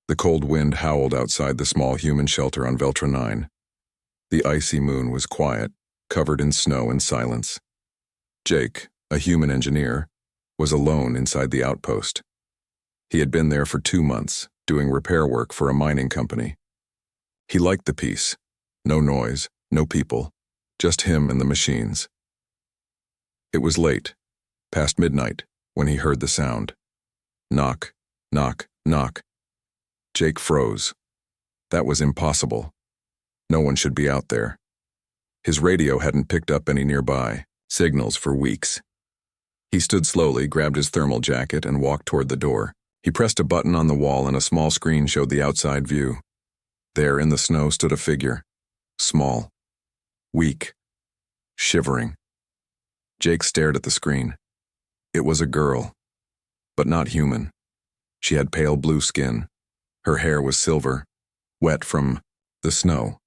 The cold wind howled outside the small human shelter on Veltra 9. The icy moon was quiet, covered in snow and silence. Jake, a human engineer, was alone inside the outpost. He had been there for 2 months, doing repair work for a mining company. He liked the peace. No noise, no people, just him and the machines. It was late, past midnight, when he heard the sound. Knock, knock, knock. Jake froze. That was impossible. No one should be out there. His radio hadn't picked up any nearby signals for weeks. He stood slowly, grabbed his thermal jacket, and walked toward the door. He pressed a button on the wall and a small screen showed the outside view. There in the snow stood a figure. Small. Weak. Shivering. Jake stared at the screen. It was a girl. But not human. She had pale blue skin. Her hair was silver, wet from the snow.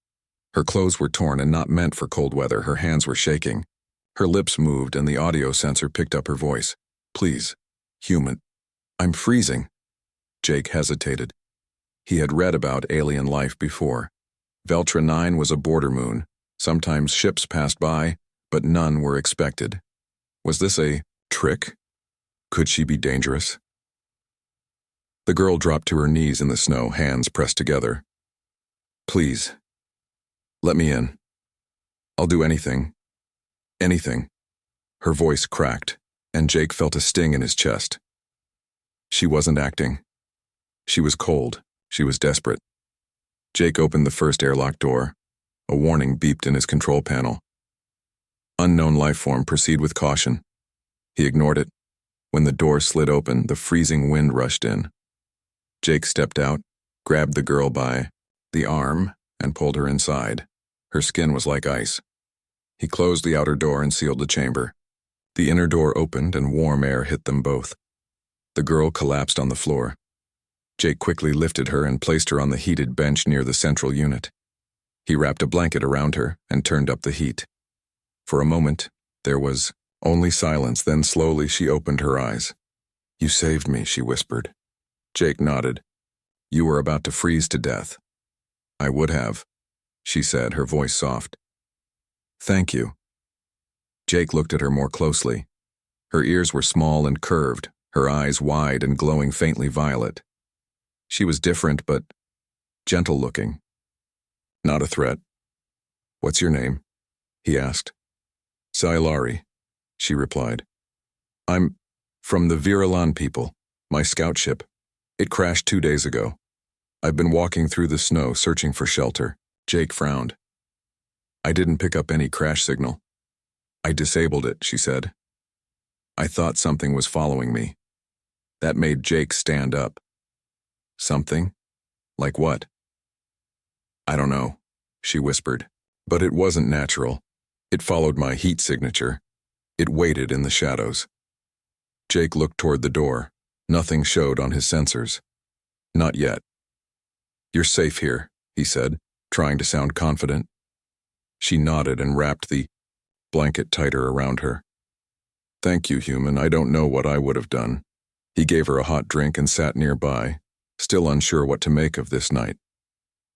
Her clothes were torn and not meant for cold weather. Her hands were shaking. Her lips moved and the audio sensor picked up her voice. Please, human. I'm freezing. Jake hesitated. He had read about alien life before. Veltra 9 was a border moon. Sometimes ships passed by, but none were expected. Was this a trick? Could she be dangerous? The girl dropped to her knees in the snow, hands pressed together. Please, let me in. I'll do anything. Anything. Her voice cracked, and Jake felt a sting in his chest. She wasn't acting. She was cold. She was desperate. Jake opened the first airlock door. A warning beeped in his control panel. Unknown life form, proceed with caution. He ignored it. When the door slid open, the freezing wind rushed in. Jake stepped out, grabbed the girl by the arm, and pulled her inside. Her skin was like ice. He closed the outer door and sealed the chamber. The inner door opened and warm air hit them both. The girl collapsed on the floor. Jake quickly lifted her and placed her on the heated bench near the central unit. He wrapped a blanket around her and turned up the heat. For a moment, there was only silence, then slowly she opened her eyes. You saved me, she whispered. Jake nodded. You were about to freeze to death. I would have, she said, her voice soft. Thank you. Jake looked at her more closely. Her ears were small and curved, her eyes wide and glowing faintly violet. She was different but gentle-looking. Not a threat. What's your name? He asked. Scifi, she replied. I'm from the Viralan people, my scout ship. It crashed 2 days ago. I've been walking through the snow searching for shelter. Jake frowned. I didn't pick up any crash signal. I disabled it, she said. I thought something was following me. That made Jake stand up. Something? Like what? I don't know, she whispered. But it wasn't natural. It followed my heat signature. It waited in the shadows. Jake looked toward the door. Nothing showed on his sensors. Not yet. You're safe here, he said, trying to sound confident. She nodded and wrapped the blanket tighter around her. Thank you, human. I don't know what I would have done. He gave her a hot drink and sat nearby, still unsure what to make of this night.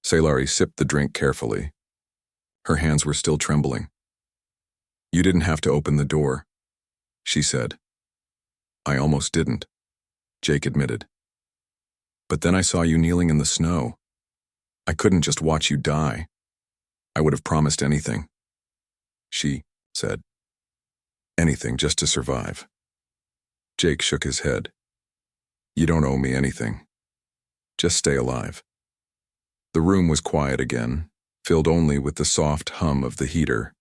Scifi sipped the drink carefully. Her hands were still trembling. You didn't have to open the door, she said. I almost didn't, Jake admitted. But then I saw you kneeling in the snow. I couldn't just watch you die. I would have promised anything, she said. Anything just to survive. Jake shook his head. You don't owe me anything. Just stay alive. The room was quiet again, filled only with the soft hum of the heater.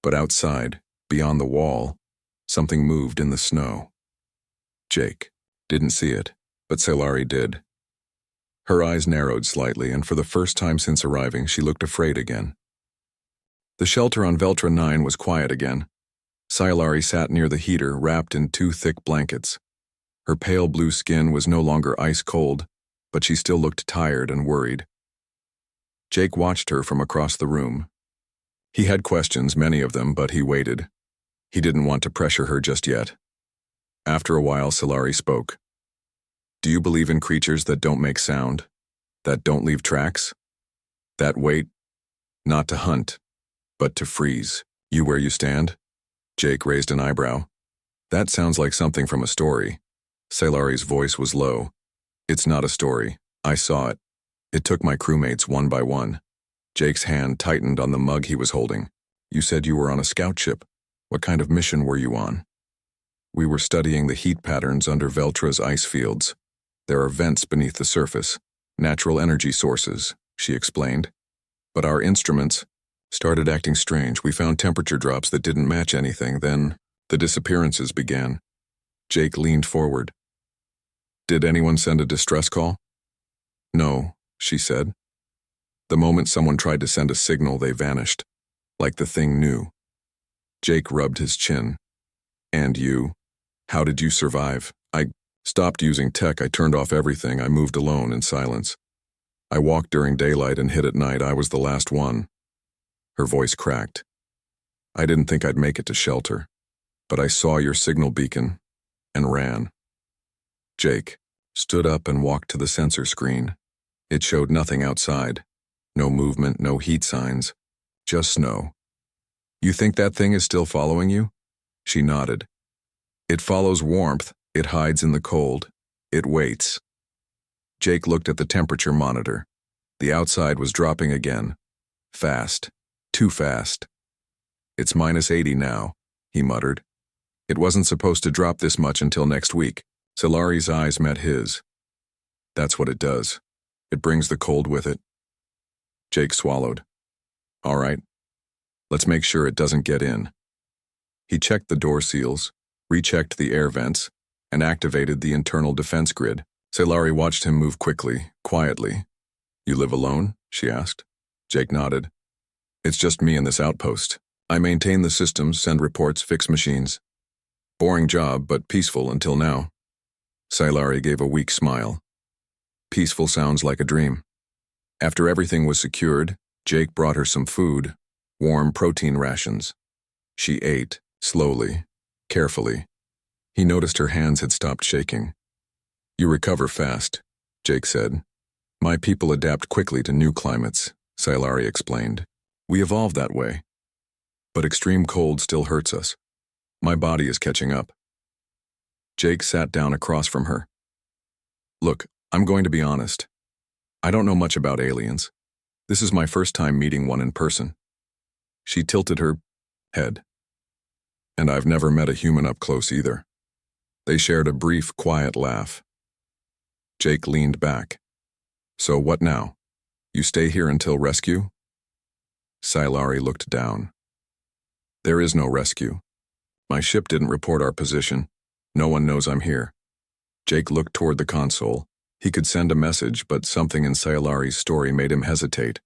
But outside, beyond the wall, something moved in the snow. Jake didn't see it, but Scifi did. Her eyes narrowed slightly, and for the first time since arriving, she looked afraid again. The shelter on Veltra 9 was quiet again. Scifi sat near the heater, wrapped in 2 thick blankets. Her pale blue skin was no longer ice cold, but she still looked tired and worried. Jake watched her from across the room. He had questions, many of them, but he waited. He didn't want to pressure her just yet. After a while, Scifi spoke. Do you believe in creatures that don't make sound? that don't leave tracks, that wait, not to hunt, but to freeze. You where you stand? Jake raised an eyebrow. That sounds like something from a story. Salari's voice was low. It's not a story. I saw it. It took my crewmates one by one. Jake's hand tightened on the mug he was holding. You said you were on a scout ship. What kind of mission were you on? We were studying the heat patterns under Veltra's ice fields. There are vents beneath the surface, natural energy sources, she explained. But our instruments started acting strange. We found temperature drops that didn't match anything. Then the disappearances began. Jake leaned forward. Did anyone send a distress call? No, she said. The moment someone tried to send a signal, they vanished, like the thing knew. Jake rubbed his chin. And you? How did you survive? I stopped using tech. I turned off everything. I moved alone in silence. I walked during daylight and hid at night. I was the last one. Her voice cracked. I didn't think I'd make it to shelter, but I saw your signal beacon and ran. Jake stood up and walked to the sensor screen. It showed nothing outside. No movement, no heat signs, just snow. You think that thing is still following you? She nodded. It follows warmth. It hides in the cold. It waits. Jake looked at the temperature monitor. The outside was dropping again. Fast. Too fast. It's -80 now, he muttered. It wasn't supposed to drop this much until next week. Salari's eyes met his. That's what it does. It brings the cold with it. Jake swallowed. All right. Let's make sure it doesn't get in. He checked the door seals, rechecked the air vents, and activated the internal defense grid. Salari watched him move quickly, quietly. You live alone? She asked. Jake nodded. It's just me in this outpost. I maintain the systems, send reports, fix machines. Boring job, but peaceful until now. Salari gave a weak smile. Peaceful sounds like a dream. After everything was secured, Jake brought her some food, warm protein rations. She ate, slowly, carefully. He noticed her hands had stopped shaking. You recover fast, Jake said. My people adapt quickly to new climates, Salari explained. We evolved that way. But extreme cold still hurts us. My body is catching up. Jake sat down across from her. Look, I'm going to be honest. I don't know much about aliens. This is my first time meeting one in person. She tilted her head. And I've never met a human up close either. They shared a brief, quiet laugh. Jake leaned back. So what now? You stay here until rescue? Salari looked down. There is no rescue. My ship didn't report our position. No one knows I'm here. Jake looked toward the console. He could send a message, but something in Salari's story made him hesitate.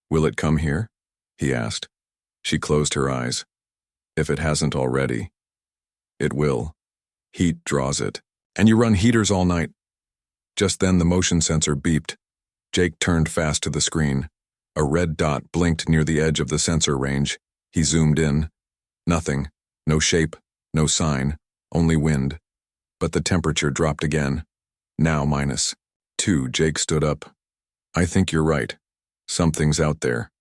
Will it come here? He asked. She closed her eyes. If it hasn't already. It will. Heat draws it. And you run heaters all night. Just then the motion sensor beeped. Jake turned fast to the screen. A red dot blinked near the edge of the sensor range. He zoomed in. Nothing. No shape. No sign. Only wind. But the temperature dropped again. Now -2. Jake stood up. I think you're right. Something's out there.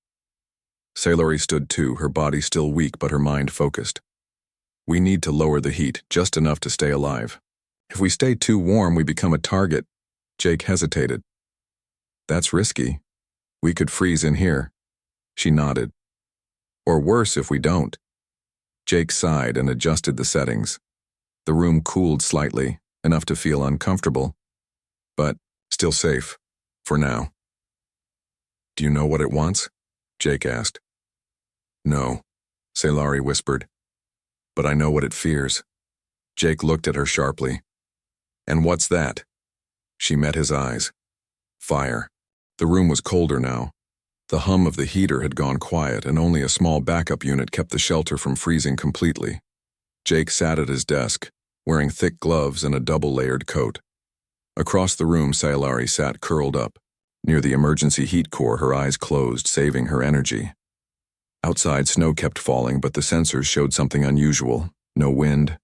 Salari stood too, her body still weak but her mind focused. We need to lower the heat, just enough to stay alive. If we stay too warm, we become a target. Jake hesitated. That's risky. We could freeze in here. She nodded. Or worse if we don't. Jake sighed and adjusted the settings. The room cooled slightly, enough to feel uncomfortable, but still safe, for now. Do you know what it wants? Jake asked. No, Salari whispered. But I know what it fears. Jake looked at her sharply. And what's that? She met his eyes. Fire. The room was colder now. The hum of the heater had gone quiet, and only a small backup unit kept the shelter from freezing completely. Jake sat at his desk, wearing thick gloves and a double-layered coat. Across the room, Salari sat curled up. Near the emergency heat core, her eyes closed, saving her energy. Outside, snow kept falling, but the sensors showed something unusual. No wind,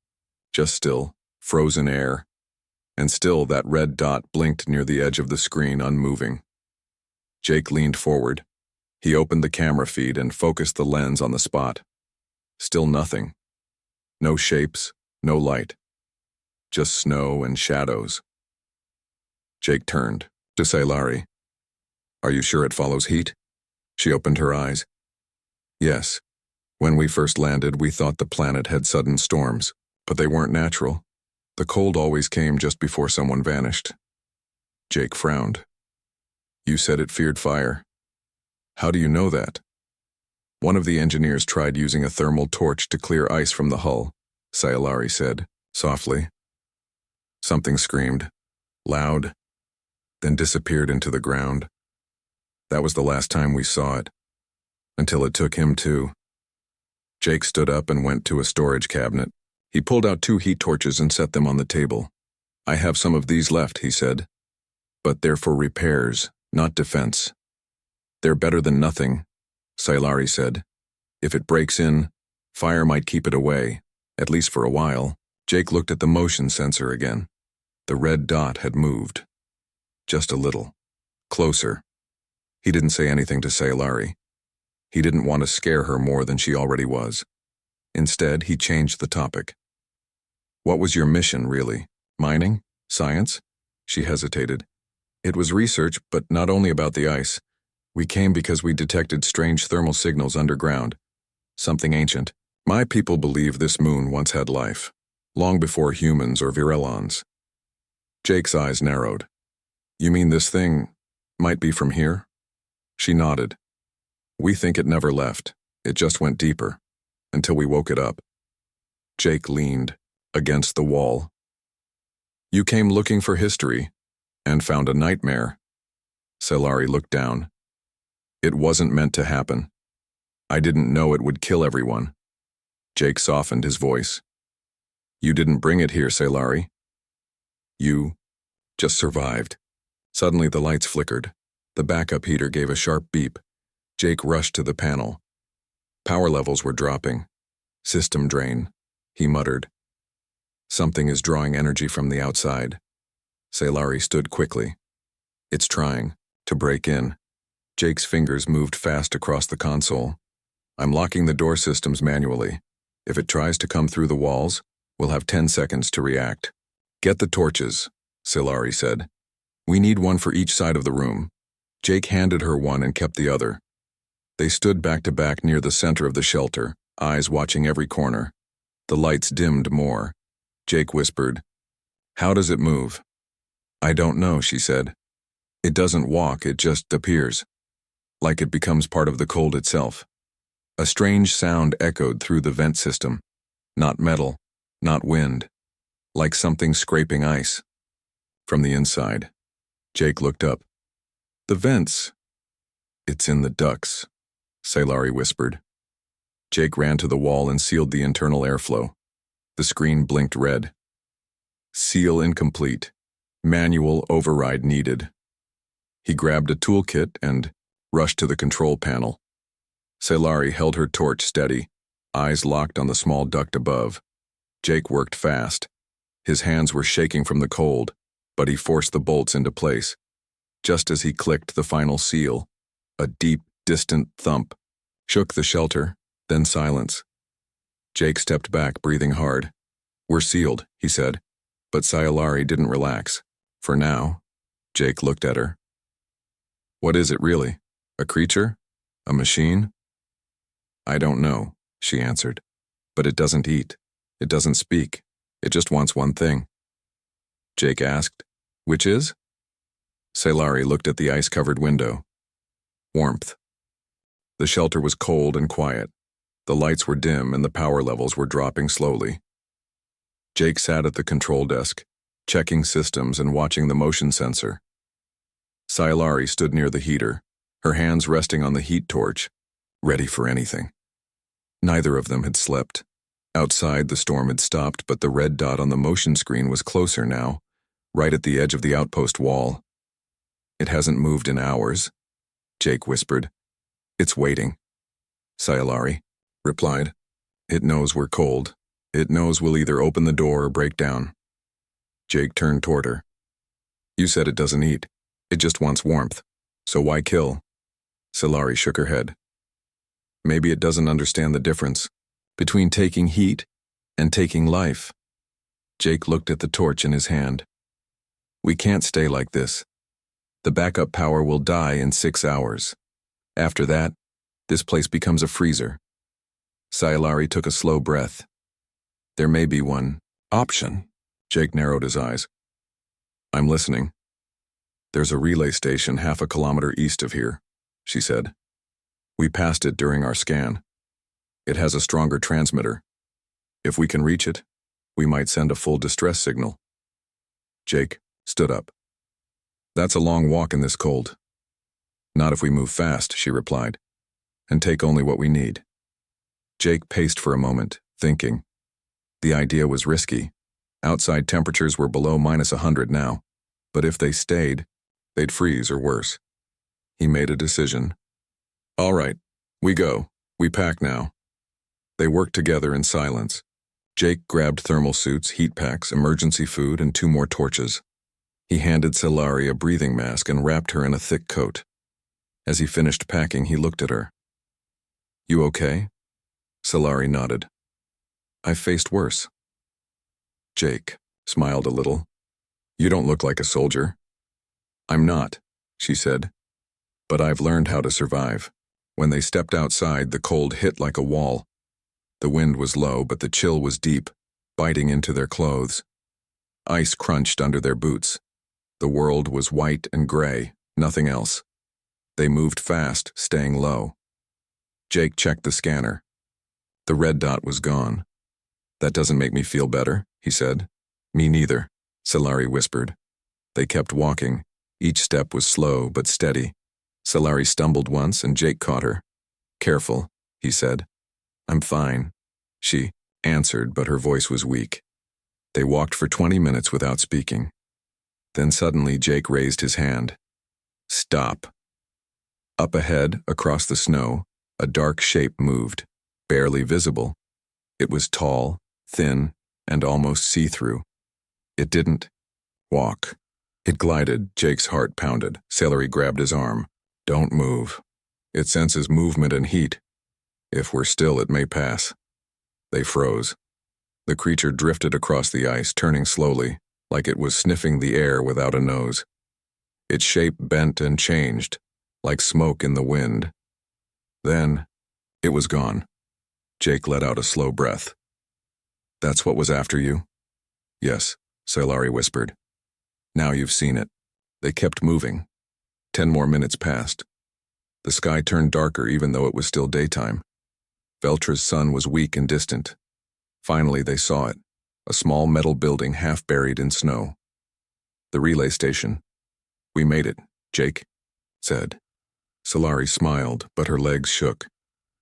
just still, frozen air. And still that red dot blinked near the edge of the screen, unmoving. Jake leaned forward. He opened the camera feed and focused the lens on the spot. Still nothing. No shapes, no light. Just snow and shadows. Jake turned to Sailari. Are you sure it follows heat? She opened her eyes. Yes. When we first landed, we thought the planet had sudden storms, but they weren't natural. The cold always came just before someone vanished. Jake frowned. You said it feared fire. How do you know that? One of the engineers tried using a thermal torch to clear ice from the hull, Sailari said, softly. Something screamed, loud, then disappeared into the ground. That was the last time we saw it, until it took him too. Jake stood up and went to a storage cabinet. He pulled out 2 heat torches and set them on the table. I have some of these left, he said, but they're for repairs, not defense. They're better than nothing, Sailari said. If it breaks in, fire might keep it away, at least for a while. Jake looked at the motion sensor again. The red dot had moved. Just a little. Closer. He didn't say anything to Sailari. He didn't want to scare her more than she already was. Instead, he changed the topic. What was your mission, really? Mining? Science? She hesitated. It was research, but not only about the ice. We came because we detected strange thermal signals underground. Something ancient. My people believe this moon once had life, long before humans or virellons. Jake's eyes narrowed. You mean this thing might be from here? She nodded. We think it never left. It just went deeper, until we woke it up. Jake leaned against the wall. You came looking for history, and found a nightmare. Sailari looked down. It wasn't meant to happen. I didn't know it would kill everyone. Jake softened his voice. You didn't bring it here, Sailari. You just survived. Suddenly the lights flickered. The backup heater gave a sharp beep. Jake rushed to the panel. Power levels were dropping. System drain, he muttered. Something is drawing energy from the outside. Sailari stood quickly. It's trying to break in. Jake's fingers moved fast across the console. I'm locking the door systems manually. If it tries to come through the walls, we'll have 10 seconds to react. Get the torches, Sailari said. We need one for each side of the room. Jake handed her one and kept the other. They stood back to back near the center of the shelter, eyes watching every corner. The lights dimmed more. Jake whispered, How does it move? I don't know, she said. It doesn't walk, it just appears. Like it becomes part of the cold itself. A strange sound echoed through the vent system. Not metal, not wind. Like something scraping ice. From the inside. Jake looked up. The vents. It's in the ducts, Sailari whispered. Jake ran to the wall and sealed the internal airflow. The screen blinked red. Seal incomplete. Manual override needed. He grabbed a toolkit and rushed to the control panel. Sailari held her torch steady, eyes locked on the small duct above. Jake worked fast. His hands were shaking from the cold, but he forced the bolts into place. Just as he clicked the final seal, a deep, distant thump shook the shelter, then silence. Jake stepped back, breathing hard. We're sealed, he said, but Sailari didn't relax. For now. Jake looked at her. What is it really? A creature? A machine? I don't know, she answered. But it doesn't eat. It doesn't speak. It just wants one thing. Jake asked, Which is? Sailari looked at the ice-covered window. Warmth. The shelter was cold and quiet. The lights were dim and the power levels were dropping slowly. Jake sat at the control desk, checking systems and watching the motion sensor. Sailari stood near the heater, her hands resting on the heat torch, ready for anything. Neither of them had slept. Outside, the storm had stopped, but the red dot on the motion screen was closer now, right at the edge of the outpost wall. It hasn't moved in hours, Jake whispered. It's waiting. Sailari replied. It knows we're cold. It knows we'll either open the door or break down. Jake turned toward her. You said it doesn't eat. It just wants warmth. So why kill? Scifi shook her head. Maybe it doesn't understand the difference between taking heat and taking life. Jake looked at the torch in his hand. We can't stay like this. The backup power will die in 6 hours. After that, this place becomes a freezer. Scifi took a slow breath. There may be one option. Jake narrowed his eyes. I'm listening. There's a relay station half a kilometer east of here, she said. We passed it during our scan. It has a stronger transmitter. If we can reach it, we might send a full distress signal. Jake stood up. That's a long walk in this cold. Not if we move fast, she replied, and take only what we need. Jake paced for a moment, thinking. The idea was risky. Outside temperatures were below -100 now, but if they stayed, they'd freeze or worse. He made a decision. All right, we go. We pack now. They worked together in silence. Jake grabbed thermal suits, heat packs, emergency food, and 2 more torches. He handed Scifi a breathing mask and wrapped her in a thick coat. As he finished packing, he looked at her. You okay? Scifi nodded. I've faced worse. Jake smiled a little. You don't look like a soldier. I'm not, she said. But I've learned how to survive. When they stepped outside, the cold hit like a wall. The wind was low, but the chill was deep, biting into their clothes. Ice crunched under their boots. The world was white and gray, nothing else. They moved fast, staying low. Jake checked the scanner. The red dot was gone. That doesn't make me feel better, he said. Me neither, Scifi whispered. They kept walking. Each step was slow but steady. Scifi stumbled once and Jake caught her. Careful, he said. I'm fine, she answered, but her voice was weak. They walked for 20 minutes without speaking. Then suddenly Jake raised his hand. Stop. Up ahead, across the snow, a dark shape moved, barely visible. It was tall, thin, and almost see-through. It didn't walk. It glided. Jake's heart pounded. Scifi grabbed his arm. Don't move. It senses movement and heat. If we're still, it may pass. They froze. The creature drifted across the ice, turning slowly, like it was sniffing the air without a nose. Its shape bent and changed, like smoke in the wind. Then, it was gone. Jake let out a slow breath. That's what was after you? Yes, Scifi whispered. Now you've seen it. They kept moving. 10 more minutes passed. The sky turned darker even though it was still daytime. Veltra's sun was weak and distant. Finally they saw it, a small metal building half buried in snow. The relay station. We made it, Jake said. Scifi smiled, but her legs shook.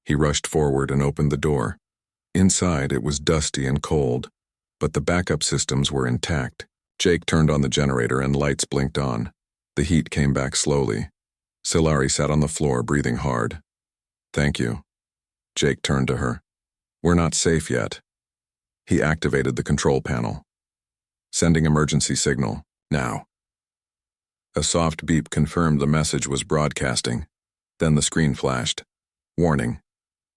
He rushed forward and opened the door. Inside it was dusty and cold, but the backup systems were intact. Jake turned on the generator and lights blinked on. The heat came back slowly. Scifi sat on the floor, breathing hard. Thank you. Jake turned to her. We're not safe yet. He activated the control panel. Sending emergency signal, now. A soft beep confirmed the message was broadcasting. Then the screen flashed. Warning.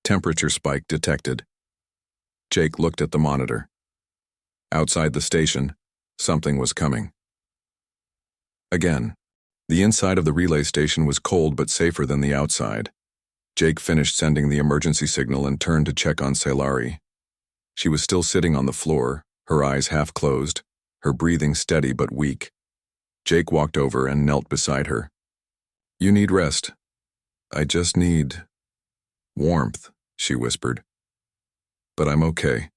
Temperature spike detected. Jake looked at the monitor. Outside the station, something was coming. Again, the inside of the relay station was cold but safer than the outside. Jake finished sending the emergency signal and turned to check on Scifi. She was still sitting on the floor, her eyes half closed, her breathing steady but weak. Jake walked over and knelt beside her. You need rest. I just need warmth, she whispered. But I'm okay.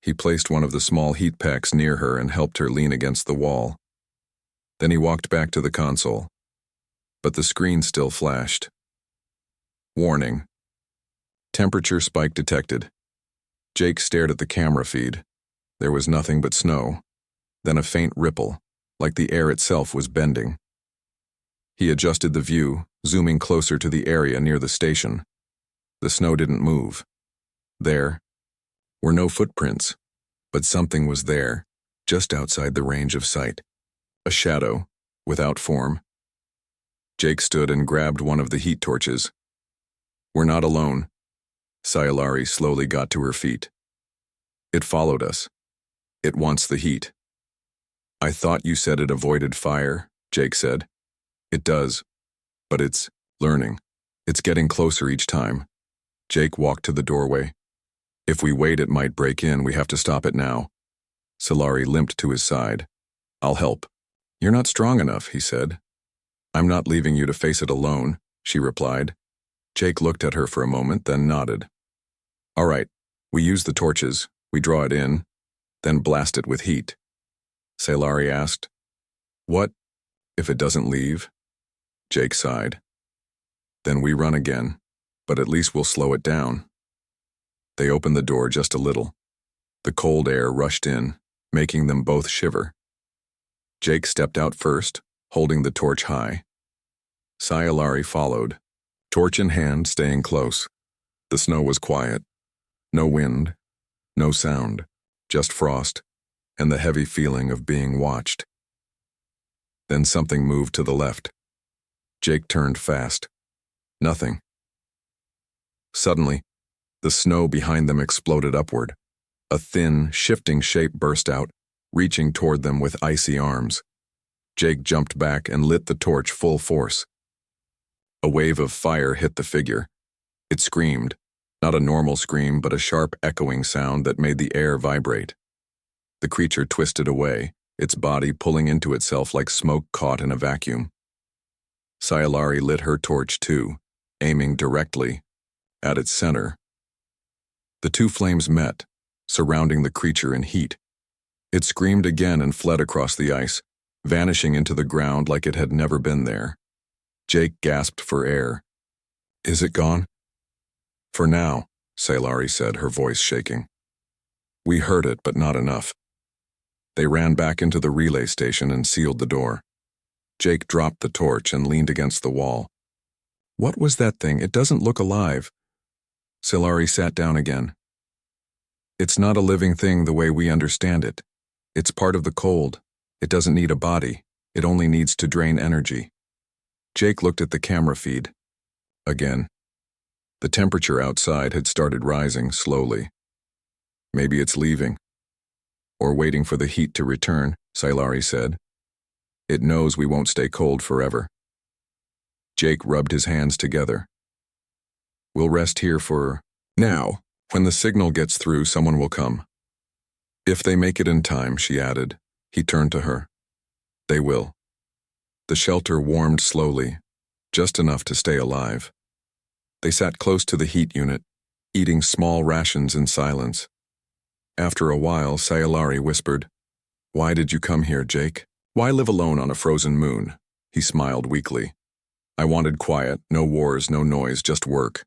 He placed one of the small heat packs near her and helped her lean against the wall. Then he walked back to the console. But the screen still flashed. Warning. Temperature spike detected. Jake stared at the camera feed. There was nothing but snow. Then a faint ripple, like the air itself was bending. He adjusted the view, zooming closer to the area near the station. The snow didn't move. There were no footprints, but something was there, just outside the range of sight. A shadow, without form. Jake stood and grabbed one of the heat torches. We're not alone. Sayalari slowly got to her feet. It followed us. It wants the heat. I thought you said it avoided fire, Jake said. It does, but it's learning. It's getting closer each time. Jake walked to the doorway. If we wait, it might break in. We have to stop it now. Sayalari limped to his side. I'll help. You're not strong enough, he said. I'm not leaving you to face it alone, she replied. Jake looked at her for a moment, then nodded. All right, we use the torches, we draw it in, then blast it with heat. Sayalari asked, What if it doesn't leave? Jake sighed. Then we run again, but at least we'll slow it down. They opened the door just a little. The cold air rushed in, making them both shiver. Jake stepped out first, holding the torch high. Sayalari followed, torch in hand, staying close. The snow was quiet. No wind, no sound, just frost, and the heavy feeling of being watched. Then something moved to the left. Jake turned fast. Nothing. Suddenly, the snow behind them exploded upward. A thin, shifting shape burst out, reaching toward them with icy arms. Jake jumped back and lit the torch full force. A wave of fire hit the figure. It screamed, not a normal scream, but a sharp echoing sound that made the air vibrate. The creature twisted away, its body pulling into itself like smoke caught in a vacuum. Sayalari lit her torch too, aiming directly at its center. The two flames met, surrounding the creature in heat. It screamed again and fled across the ice, vanishing into the ground like it had never been there. Jake gasped for air. Is it gone? For now, Sayalari said, her voice shaking. We heard it, but not enough. They ran back into the relay station and sealed the door. Jake dropped the torch and leaned against the wall. What was that thing? It doesn't look alive. Sayalari sat down again. It's not a living thing the way we understand it. It's part of the cold. It doesn't need a body. It only needs to drain energy. Jake looked at the camera feed. Again. The temperature outside had started rising slowly. Maybe it's leaving. Or waiting for the heat to return, Sayalari said. It knows we won't stay cold forever. Jake rubbed his hands together. We'll rest here for now. When the signal gets through, someone will come. If they make it in time, she added. He turned to her. They will. The shelter warmed slowly, just enough to stay alive. They sat close to the heat unit, eating small rations in silence. After a while, Sayalari whispered, Why did you come here, Jake? Why live alone on a frozen moon? He smiled weakly. I wanted quiet, no wars, no noise, just work.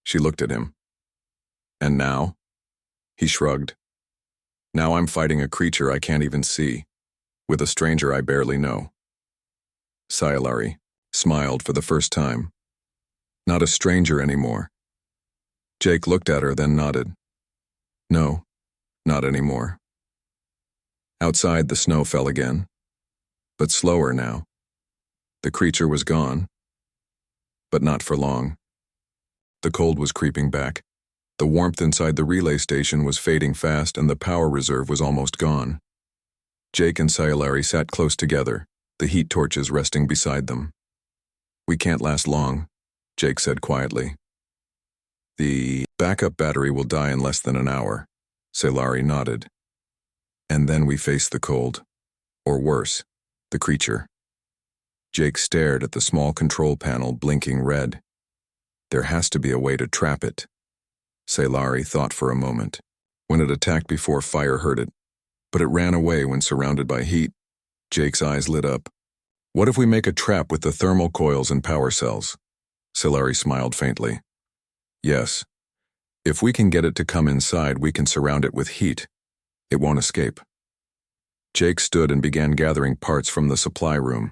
She looked at him. And now? He shrugged. Now I'm fighting a creature I can't even see, with a stranger I barely know. Sayalari smiled for the first time. Not a stranger anymore. Jake looked at her, then nodded. No, not anymore. Outside, the snow fell again, but slower now. The creature was gone, but not for long. The cold was creeping back. The warmth inside the relay station was fading fast, and the power reserve was almost gone. Jake and Sayalari sat close together, the heat torches resting beside them. We can't last long, Jake said quietly. The backup battery will die in less than an hour, Sayalari nodded. And then we face the cold, or worse, the creature. Jake stared at the small control panel blinking red. There has to be a way to trap it. Sayalari thought for a moment. When it attacked before, fire hurt it, but it ran away when surrounded by heat. Jake's eyes lit up. What if we make a trap with the thermal coils and power cells? Sayalari smiled faintly. Yes. If we can get it to come inside, we can surround it with heat. It won't escape. Jake stood and began gathering parts from the supply room.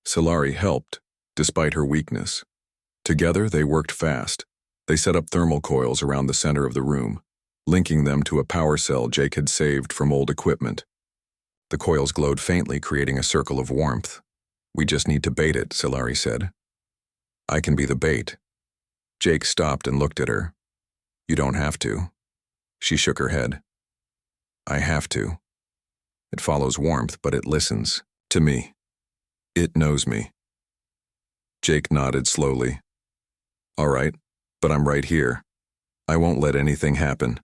Sayalari helped, despite her weakness. Together, they worked fast. They set up thermal coils around the center of the room, linking them to a power cell Jake had saved from old equipment. The coils glowed faintly, creating a circle of warmth. We just need to bait it, Scifi said. I can be the bait. Jake stopped and looked at her. You don't have to. She shook her head. I have to. It follows warmth, but it listens. To me. It knows me. Jake nodded slowly. All right, but I'm right here. I won't let anything happen.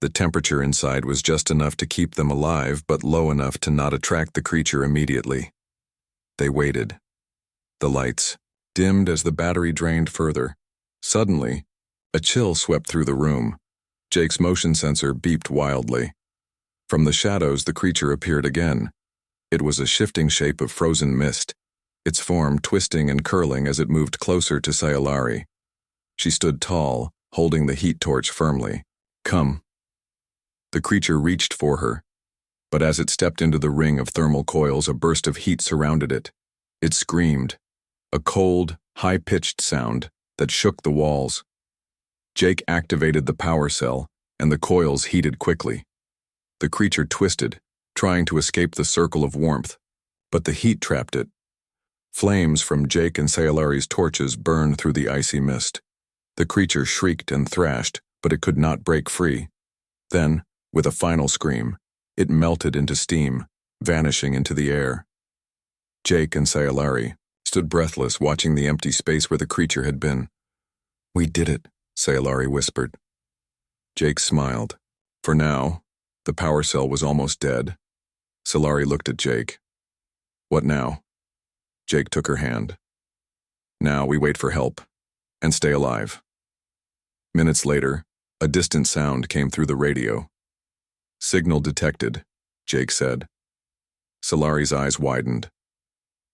The temperature inside was just enough to keep them alive, but low enough to not attract the creature immediately. They waited. The lights dimmed as the battery drained further. Suddenly, a chill swept through the room. Jake's motion sensor beeped wildly. From the shadows, the creature appeared again. It was a shifting shape of frozen mist, its form twisting and curling as it moved closer to Scifi. She stood tall, holding the heat torch firmly. Come. The creature reached for her, but as it stepped into the ring of thermal coils, a burst of heat surrounded it. It screamed, a cold, high-pitched sound that shook the walls. Jake activated the power cell, and the coils heated quickly. The creature twisted, trying to escape the circle of warmth, but the heat trapped it. Flames from Jake and Scifi's torches burned through the icy mist. The creature shrieked and thrashed, but it could not break free. Then, with a final scream, it melted into steam, vanishing into the air. Jake and Scifi stood breathless, watching the empty space where the creature had been. We did it, Scifi whispered. Jake smiled. For now, the power cell was almost dead. Scifi looked at Jake. What now? Jake took her hand. Now we wait for help, and stay alive. Minutes later, a distant sound came through the radio. Signal detected, Jake said. Scifi's eyes widened.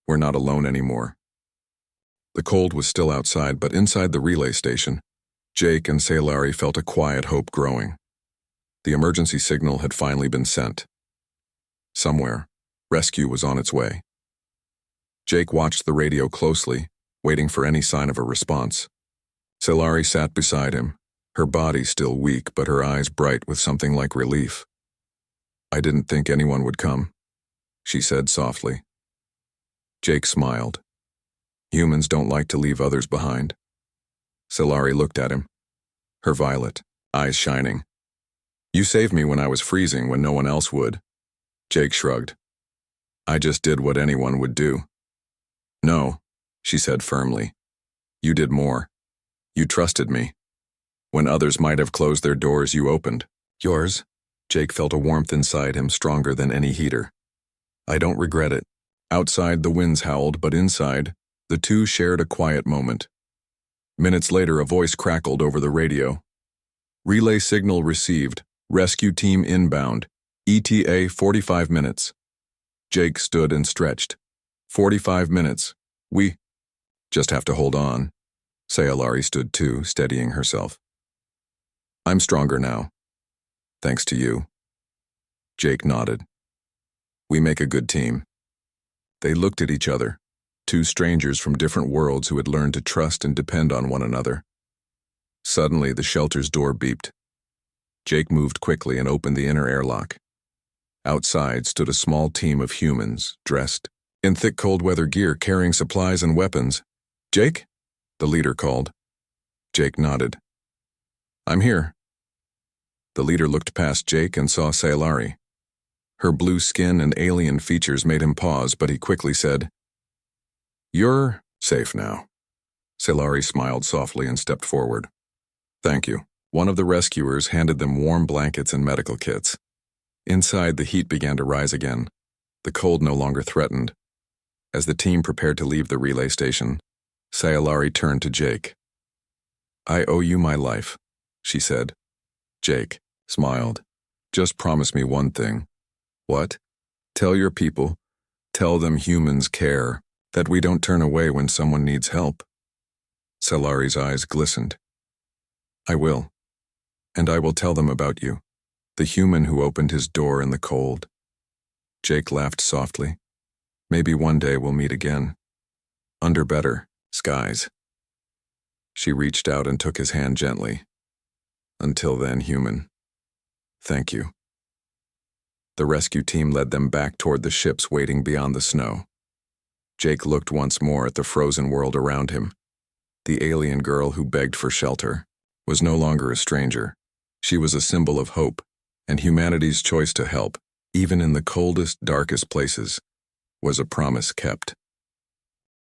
We're not alone anymore. The cold was still outside, but inside the relay station, Jake and Scifi felt a quiet hope growing. The emergency signal had finally been sent. Somewhere, rescue was on its way. Jake watched the radio closely, waiting for any sign of a response. Scifi sat beside him, her body still weak but her eyes bright with something like relief. I didn't think anyone would come, she said softly. Jake smiled. Humans don't like to leave others behind. Scifi looked at him, her violet eyes shining. You saved me when I was freezing when no one else would. Jake shrugged. I just did what anyone would do. No, she said firmly. You did more. You trusted me. When others might have closed their doors, you opened yours. Jake felt a warmth inside him stronger than any heater. I don't regret it. Outside, the winds howled, but inside, the two shared a quiet moment. Minutes later, a voice crackled over the radio. Relay signal received. Rescue team inbound. ETA 45 minutes. Jake stood and stretched. 45 minutes. We just have to hold on. Scifi stood too, steadying herself. I'm stronger now. Thanks to you. Jake nodded. We make a good team. They looked at each other, two strangers from different worlds who had learned to trust and depend on one another. Suddenly, the shelter's door beeped. Jake moved quickly and opened the inner airlock. Outside stood a small team of humans, dressed in thick cold weather gear, carrying supplies and weapons. Jake? The leader called. Jake nodded. I'm here. The leader looked past Jake and saw Scifi. Her blue skin and alien features made him pause, but he quickly said, You're safe now. Scifi smiled softly and stepped forward. Thank you. One of the rescuers handed them warm blankets and medical kits. Inside, the heat began to rise again. The cold no longer threatened. As the team prepared to leave the relay station, Scifi turned to Jake. I owe you my life, she said. Jake smiled. Just promise me one thing. What? Tell your people. Tell them humans care, that we don't turn away when someone needs help. Scifi's eyes glistened. I will. And I will tell them about you, the human who opened his door in the cold. Jake laughed softly. Maybe one day we'll meet again. Under better skies. She reached out and took his hand gently. Until then, human. Thank you. The rescue team led them back toward the ships waiting beyond the snow. Jake looked once more at the frozen world around him. The alien girl who begged for shelter was no longer a stranger. She was a symbol of hope, and humanity's choice to help, even in the coldest, darkest places, was a promise kept.